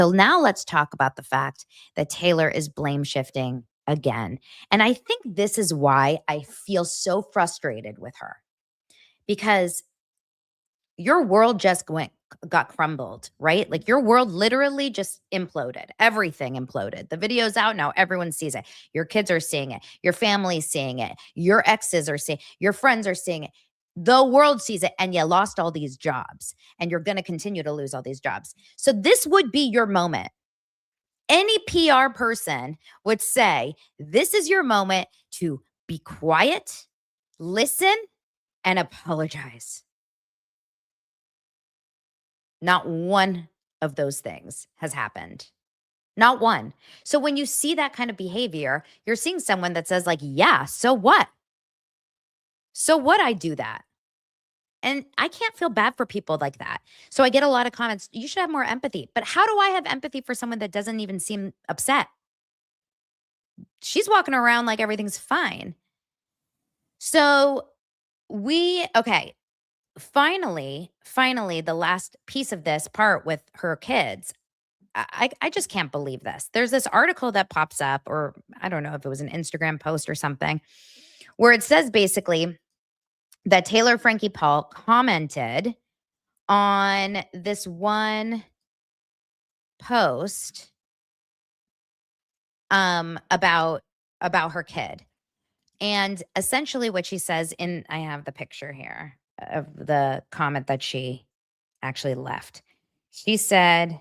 So now let's talk about the fact that Taylor is blame shifting again. And I think this is why I feel so frustrated with her, because your world just got crumbled, right? Like your world literally just imploded. Everything imploded. The video's out now. Everyone sees it. Your kids are seeing it. Your family's seeing it. Your exes are seeing, your friends are seeing it. The world sees it, and you lost all these jobs, and you're going to continue to lose all these jobs. So this would be your moment. Any PR person would say, this is your moment to be quiet, listen, and apologize. Not one of those things has happened. Not one. So when you see that kind of behavior, you're seeing someone that says, like, yeah, so what? So what I do that? And I can't feel bad for people like that. So I get a lot of comments, you should have more empathy. But how do I have empathy for someone that doesn't even seem upset? She's walking around like everything's fine. So okay, finally, the last piece of this part with her kids, I just can't believe this. There's this article that pops up, or I don't know if it was an Instagram post or something, where it says basically that Taylor Frankie Paul commented on this one post about her kid. And essentially what she says, I have the picture here of the comment that she actually left. She said,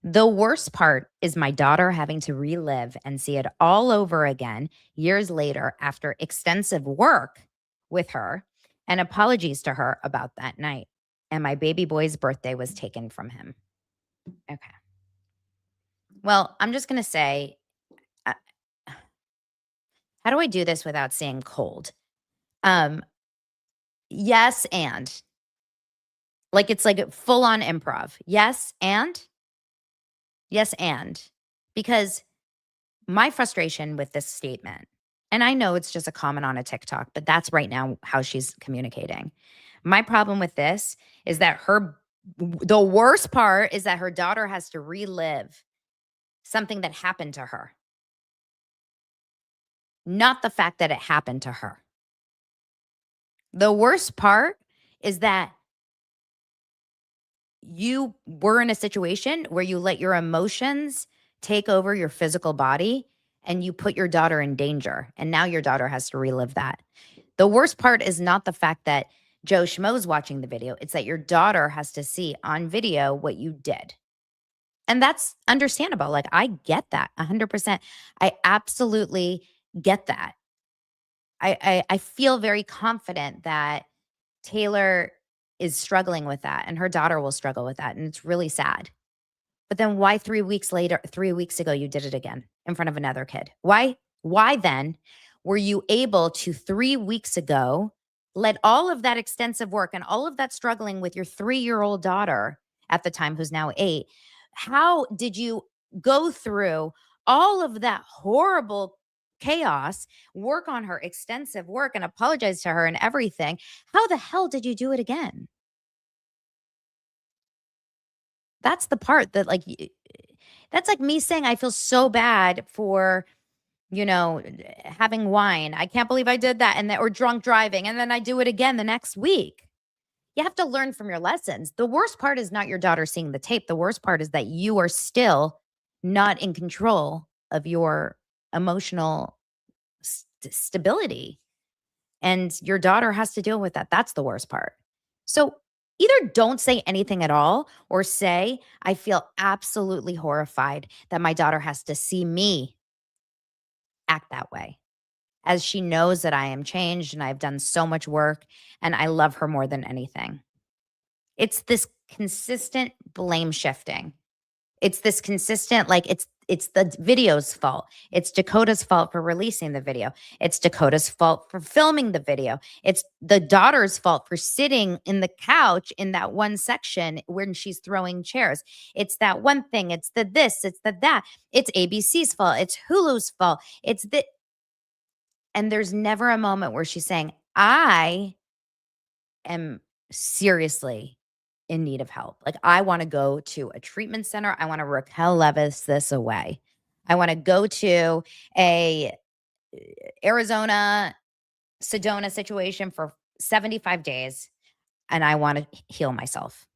the worst part is my daughter having to relive and see it all over again years later after extensive work with her and apologies to her about that night. And my baby boy's birthday was taken from him. Okay. Well, I'm just going to say, uh, how do I do this without saying cold? Yes, and like, it's like full on improv. Yes, and because my frustration with this statement, and I know it's just a comment on a TikTok, but that's right now how she's communicating. My problem with this is that the worst part is that her daughter has to relive something that happened to her, not the fact that it happened to her. The worst part is that you were in a situation where you let your emotions take over your physical body and you put your daughter in danger. And now your daughter has to relive that. The worst part is not the fact that Joe Schmo's watching the video. It's that your daughter has to see on video what you did. And that's understandable. Like, I get that 100%. I absolutely get that. I feel very confident that Taylor is struggling with that and her daughter will struggle with that. And it's really sad. But then why 3 weeks ago, you did it again in front of another kid? Why then were you able to 3 weeks ago let all of that extensive work and all of that struggling with your 3-year-old daughter at the time, who's now 8, how did you go through all of that horrible chaos, work on her extensive work and apologize to her and everything? How the hell did you do it again? That's the part that, like, that's like me saying I feel so bad for, having wine. I can't believe I did that, or drunk driving, and then I do it again the next week. You have to learn from your lessons. The worst part is not your daughter seeing the tape. The worst part is that you are still not in control of your emotional stability, and your daughter has to deal with that. That's the worst part. So either don't say anything at all, or say, I feel absolutely horrified that my daughter has to see me act that way, as she knows that I am changed and I've done so much work and I love her more than anything. It's this consistent blame shifting. It's this consistent, like, it's the video's fault. It's Dakota's fault for releasing the video. It's Dakota's fault for filming the video. It's the daughter's fault for sitting in the couch in that one section when she's throwing chairs. It's that one thing. It's the this. It's the that. It's ABC's fault. It's Hulu's fault. And there's never a moment where she's saying, I am seriously in need of help. Like, I want to go to a treatment center. I want to Raquel Levis this away. I want to go to a Arizona Sedona situation for 75 days, and I want to heal myself.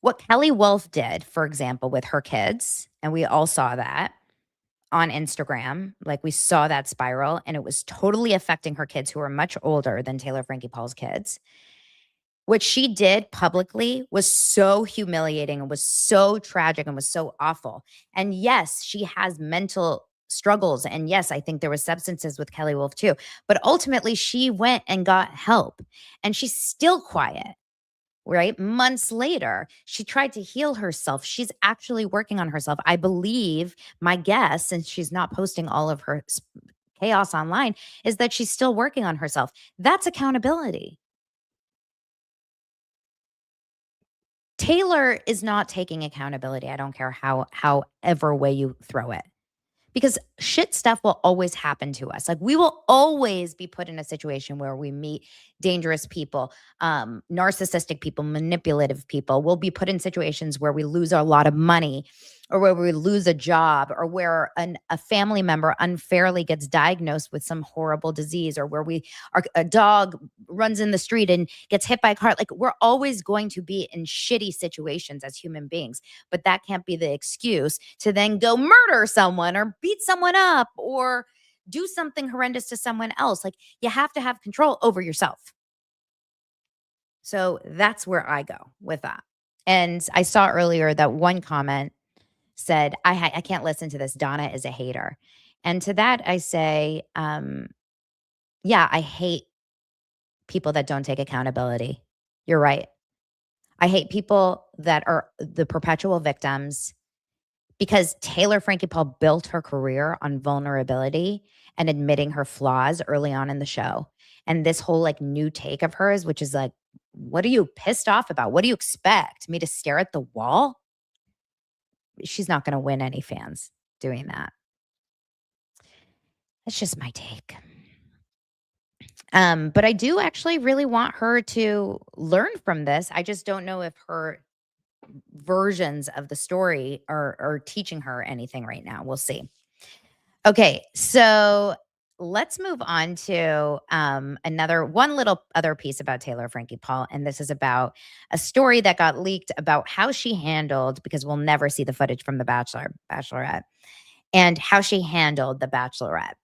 What Kelly Wolf did, for example, with her kids, and we all saw that on Instagram, like we saw that spiral, and it was totally affecting her kids who are much older than Taylor Frankie Paul's kids. What she did publicly was so humiliating and was so tragic and was so awful. And yes, she has mental struggles. And yes, I think there was substances with Kelly Wolf too. But ultimately, she went and got help. And she's still quiet, right? Months later, she tried to heal herself. She's actually working on herself. I believe, my guess, since she's not posting all of her chaos online, is that she's still working on herself. That's accountability. Taylor is not taking accountability. I don't care however way you throw it. Because shit stuff will always happen to us. Like, we will always be put in a situation where we meet dangerous people, narcissistic people, manipulative people. We'll be put in situations where we lose a lot of money, or where we lose a job, or where a family member unfairly gets diagnosed with some horrible disease, or where a dog runs in the street and gets hit by a car. Like, we're always going to be in shitty situations as human beings, but that can't be the excuse to then go murder someone or beat someone up or do something horrendous to someone else. Like, you have to have control over yourself. So that's where I go with that. And I saw earlier that one comment said, I can't listen to this. Donna is a hater. And to that, I say, yeah, I hate people that don't take accountability. You're right. I hate people that are the perpetual victims, because Taylor Frankie Paul built her career on vulnerability and admitting her flaws early on in the show. And this whole like new take of hers, which is like, what are you pissed off about? What do you expect? Me to stare at the wall? She's not going to win any fans doing that. That's just my take. But I do actually really want her to learn from this. I just don't know if her versions of the story are teaching her anything right now. We'll see. Okay, so let's move on to one little other piece about Taylor Frankie Paul, and this is about a story that got leaked about how she handled, because we'll never see the footage from the Bachelorette, and how she handled the Bachelorette.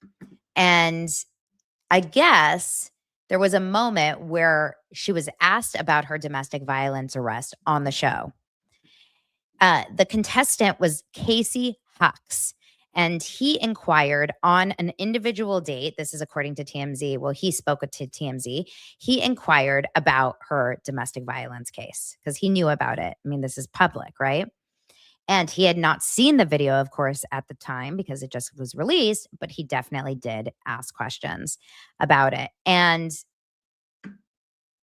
And I guess there was a moment where she was asked about her domestic violence arrest on the show. The contestant was Casey Hucks, and he inquired on an individual date. This is according to TMZ. Well, he spoke to TMZ. He inquired about her domestic violence case because he knew about it. I mean, this is public, right? And he had not seen the video, of course, at the time because it just was released, but he definitely did ask questions about it. And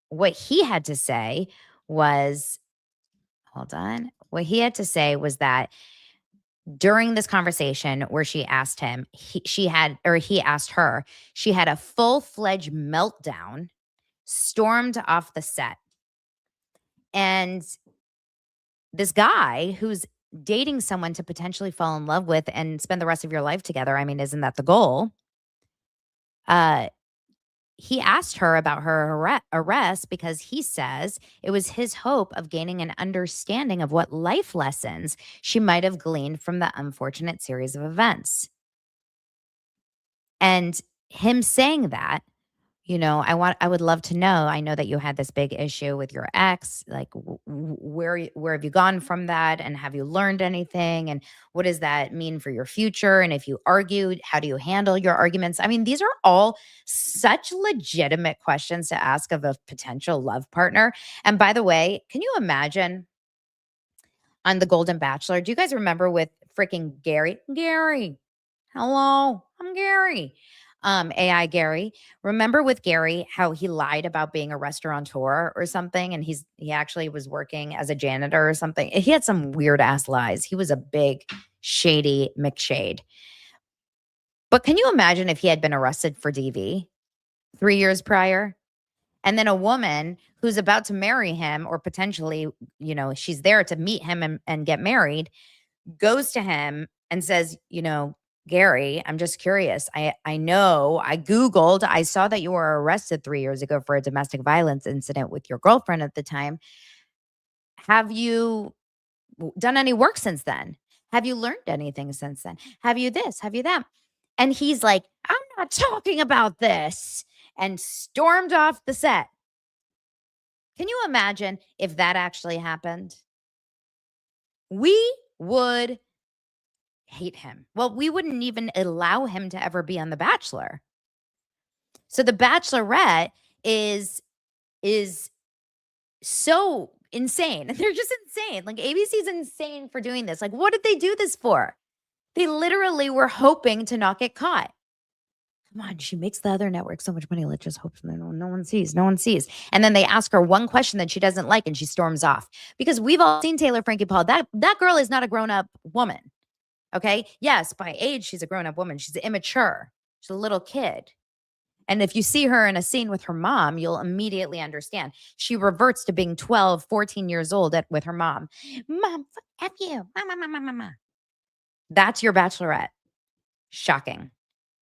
what he had to say was, hold on. What he had to say was that during this conversation where she asked him, he asked her, she had a full-fledged meltdown, stormed off the set. And this guy who's dating someone to potentially fall in love with and spend the rest of your life together, I mean, isn't that the goal? He asked her about her arrest because he says it was his hope of gaining an understanding of what life lessons she might have gleaned from the unfortunate series of events. And him saying that, I would love to know. I know that you had this big issue with your ex. Like, where have you gone from that? And have you learned anything? And what does that mean for your future? And if you argued, how do you handle your arguments? I mean, these are all such legitimate questions to ask of a potential love partner. And by the way, can you imagine on The Golden Bachelor? Do you guys remember with freaking Gary? Gary, hello, I'm Gary. AI Gary. Remember with Gary how he lied about being a restaurateur or something, and he actually was working as a janitor or something. He had some weird ass lies. He was a big shady McShade. But can you imagine if he had been arrested for DV 3 years prior? And then a woman who's about to marry him, or potentially, she's there to meet him and get married, goes to him and says, Gary, I'm just curious. I know I Googled, I saw that you were arrested 3 years ago for a domestic violence incident with your girlfriend at the time. Have you done any work since then? Have you learned anything since then? Have you this? Have you that? And he's like, I'm not talking about this, and stormed off the set. Can you imagine if that actually happened? We would hate him. Well, we wouldn't even allow him to ever be on The Bachelor. So The Bachelorette is so insane. They're just insane. Like, ABC's insane for doing this. Like, what did they do this for? They literally were hoping to not get caught. Come on, she makes the other network so much money. Let's just hope no one sees. No one sees. And then they ask her one question that she doesn't like, and she storms off. Because we've all seen Taylor, Frankie, Paul. That girl is not a grown-up woman. Okay? Yes, by age, she's a grown-up woman. She's immature. She's a little kid. And if you see her in a scene with her mom, you'll immediately understand. She reverts to being 12, 14 years old with her mom. Mom, F you. Mama. That's your Bachelorette. Shocking.